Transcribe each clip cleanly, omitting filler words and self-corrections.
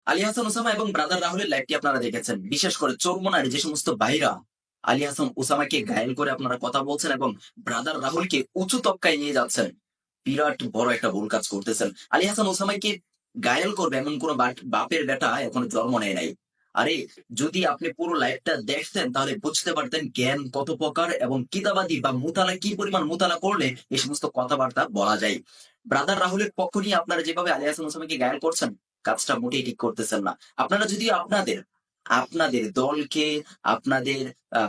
Ali Hasan Osama এবং brother রাহুলের লাইভটি আপনারা দেখেছেন। বিশেষ করে চরমোনার যে সমস্ত ভাইরা আলী হাসান ওসামাকে ঘায়েল করে আপনারা কথা বলছেন এবং ব্রাদার রাহুলকে উঁচু তবকায় নিয়ে যাচ্ছেন, বিরাট বড় একটা ভুল কাজ করতেছেন। আলী হাসান ওসামাকে ঘায়েল করবে এমন কোন বাপের বেটা এখনো জন্ম নেয় নাই। আরে, যদি আপনি পুরো লাইভটা দেখতেন তাহলে বুঝতে পারতেন জ্ঞান কত প্রকার এবং কিতাবাদি বা মুতালা কি পরিমাণ মুতালা করলে এই সমস্ত কথাবার্তা বলা যায়। ব্রাদার রাহুলের পক্ষ নিয়ে আপনারা যেভাবে আলী হাসান ওসামাকে ঘায়েল করছেন, কাজটা মোটেই ঠিক করতেছেন না। আপনারা যদি আপনাদের আপনাদের দলকে, আপনাদের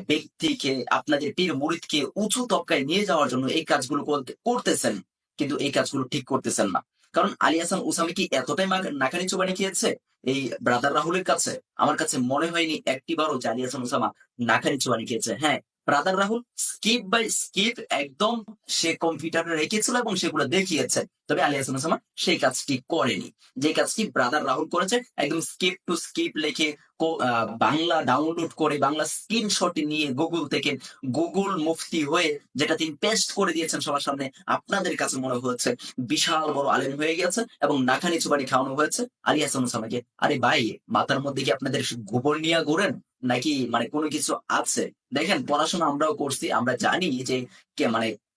ব্যক্তিকে, আপনাদের পীর মুরিদকে উঁচু তবকায় নিয়ে যাওয়ার জন্য এই কাজগুলো করতেছেন, কিন্তু এই কাজগুলো ঠিক করতেছেন না। কারণ আলী হাসান ওসামি কি এতটাই নাকানি চোবানি খেয়েছে এই ব্রাদার রাহুলের কাছে? আমার কাছে মনে হয়নি একটিবারও যে আলী হাসান ওসামা নাকানি চোবানি খেয়েছে। হ্যাঁ, brother Rahul skip by skip একদম সে কম্পিউটারে রেখেছিল এবং সেগুলো দেখিয়েছে। তবে আলী হাসান ওসামা সেই কাজটি করেনি। যে কাজটি ব্রাদার রাহুল করেছে, একদম স্কিপ টু স্কিপ লিখে বাংলা ডাউনলোড করে বাংলা স্ক্রিনশট নিয়ে গুগল থেকে গুগল মুফতি হয়ে যেটা তিনি পেস্ট করে দিয়েছেন সবার সামনে, আপনাদের কাছে মনে হচ্ছে বিশাল বড় আলেম হয়ে গেছে এবং নাকানি চুবানি খাওয়ানো হয়েছে আলী হাসান ওসামাকে। আরে ভাই, মাথার মধ্যে কি আপনাদের গোবর নিয়ে ঘোরেন নাকি মানে কোনো কিছু আছে? দেখেন, পড়াশোনা আমরাও করছি, আমরা জানি যে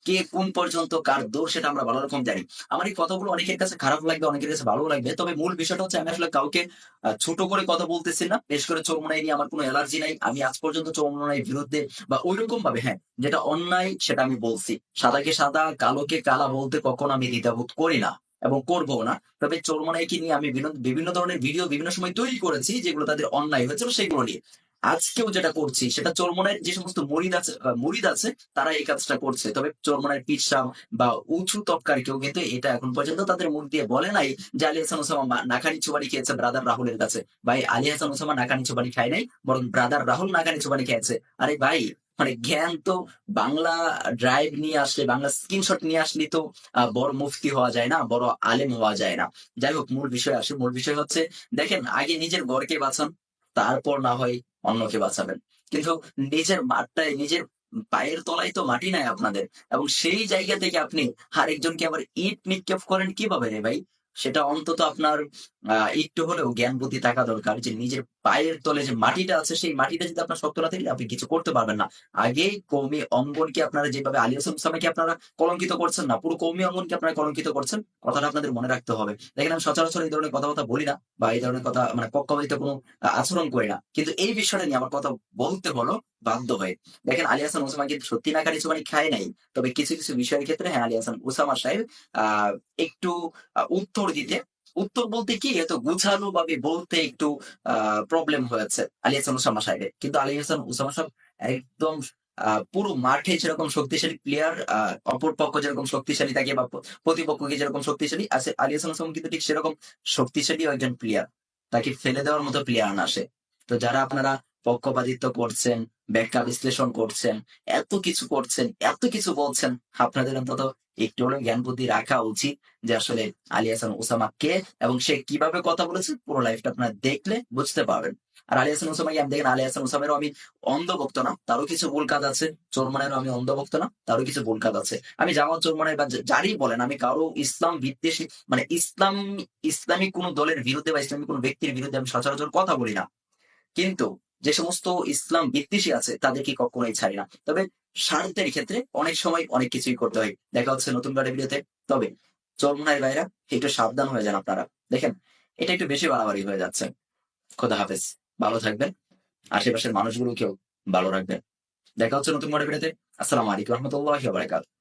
কে কোন পর্যন্ত কার দোষ সেটা আমরা ভালো রকম জানি। আমার এই কথাগুলো অনেকের কাছে খারাপ লাগবে, অনেকের কাছে ভালো লাগবে, তবে মূল বিষয়টা হচ্ছে আমি আসলে কাউকে ছোট করে কথা বলতেছি না। বেশ করে চৌমুনাই নিয়ে আমার কোনো অ্যালার্জি নাই। আমি আজ পর্যন্ত চৌমুনাইয়ের বিরুদ্ধে বা ওইরকম ভাবে, হ্যাঁ, যেটা অন্যায় সেটা আমি বলছি। সাদাকে সাদা কালোকে কালা বলতে কখনো আমি দ্বিধাবোধ করি না এবং করবো না। তবে চৌমুনাইকে নিয়ে আমি বিভিন্ন ধরনের ভিডিও বিভিন্ন সময় তৈরি করেছি যেগুলো তাদের অন্যায় হয়েছিল সেগুলো নিয়ে। আজকেও যেটা করছি সেটা চরমোনাইয়ের যে সমস্ত মুরিদ আছে তারা এই কাজটা করছে। তবে চরমোনাইয়ের পীর সাহ বা উঁচু তবকার কেউ কিন্তু এটা এখন পর্যন্ত তাদের মুখ দিয়ে বলে নাই যে আলী হাসান ওসামা নাকানি চুবানি খেয়েছে ব্রাদার রাহুলের কাছে। ভাই, আলী হাসান ওসামা নাকানি চুবানি খায় নাই, বরং ব্রাদার রাহুল নাকানি চুবানি খেয়েছে। আরে ভাই, জ্ঞান তো বাংলা ড্রাইভ নিয়ে আসলে, বাংলা স্ক্রিনশট নিয়ে আসলে তো বড় মুফতি হওয়া যায় না, বড় আলেম হওয়া যায় না। যাই হোক, মূল বিষয় আসে। মূল বিষয় হচ্ছে, দেখেন, আগে নিজের ঘরকে বাঁচান, তারপর না হয় অন্যকে বাঁচাবেন। কিন্তু নিজের মাঠটায়, নিজের পায়ের তলায় তো মাটি নাই আপনাদের, এবং সেই জায়গা থেকে আপনি আরেকজনকে আবার ইট নিক্ষেপ করেন কিভাবে রে ভাই? সেটা অন্তত আপনার একটু হলেও জ্ঞান বুদ্ধি থাকা দরকার যে নিজের পায়ের তলে যে মাটিটা আছে সেই মাটিটা যদি আপনার শক্ত না থাকলে আপনি কিছু করতে পারবেন না। আগে কৌমি অঙ্গনকে আপনারা যেভাবে আলী হাসান ওসামাকে আপনারা কলঙ্কিত করছেন না, পুরো কৌমি অঙ্গনকে আপনারা কলঙ্কিত করছেন। কথাটা আপনাদের মনে রাখতে হবে। দেখেন, আমি সচরাচর এই ধরনের কথাবার্তা বলি না বা এই ধরনের কথা পক্ষপাতিত্ব কোনো আচরণ করি না, কিন্তু এই বিষয়টা নিয়ে আমার কথা বলতে হলো বাধ্য হয়ে। দেখেন, আলী হাসান ওসামা কিন্তু সত্যি নাকানি চুবানি খায় নাই। তবে কিছু কিছু বিষয়ের ক্ষেত্রে হ্যাঁ, আলী হাসান ওসামা সাহেব একটু উত্তর দিতে, উত্তর বলতে কি, এত গুছালো ভাবে বলতে একটু প্রবলেম হয়েছে আলী হাসান ওসামা সাহেবের। কিন্তু আলী হাসান ওসামা সাহেব একদম পুরো মাঠে যেরকম শক্তিশালী প্লেয়ার, অপর পক্ষ যেরকম শক্তিশালী থাকে বা প্রতিপক্ষকে যেরকম শক্তিশালী আছে, আলী হাসান ওসামা কিন্তু ঠিক সেরকম শক্তিশালী একজন প্লেয়ার। তাকে ফেলে দেওয়ার মতো প্লেয়ার না সে। তো যারা আপনারা পক্ষপাতিত্ব করছেন, ব্যাখ্যা বিশ্লেষণ করছেন, এত কিছু করছেন, এত কিছু বলছেন, আপনাদের অন্তত একটু হলেও জ্ঞান বুদ্ধি রাখা উচিত যে আসলে আলী হাসান ওসামা কে এবং সে কিভাবে কথা বলেছে পুরো লাইফটা আপনারা দেখলে বুঝতে পারবেন। আর আলী হাসান ওসামাকে আমি দেখেন, আলী হাসান ওসামেরও আমি অন্ধভক্ত না, তারও কিছু ভুল কাজ আছে। চোরমানেরও আমি অন্ধভক্ত না, তারও কিছু ভুল কাজ আছে। আমি জামাত চোরমানের বা যারই বলেন, আমি কারো ইসলাম বিদ্বেষী ইসলাম ইসলামিক কোন দলের বিরুদ্ধে বা ইসলামিক কোন ব্যক্তির বিরুদ্ধে আমি সচরাচর কথা বলি না। কিন্তু যে সমস্ত ইসলাম বিদ্বেষী আছে তাদেরকে কখনোই ছাড়ি না। তবে স্বার্থের ক্ষেত্রে অনেক সময় অনেক কিছুই করতে হয়। দেখা হচ্ছে নতুন করে ভিডিওতে। তবে চরমোনাই ভাইরা, একটু সাবধান হয়ে যান আপনারা। দেখেন, এটা একটু বেশি বাড়াবাড়ি হয়ে যাচ্ছে। খোদা হাফেজ। ভালো থাকবেন। আশেপাশের মানুষগুলোকেও ভালো রাখবেন। দেখা হচ্ছে নতুন করে ভিডিওতে। আসসালামু আলাইকুম রহমতুল্লাহ বারাকাতুহু।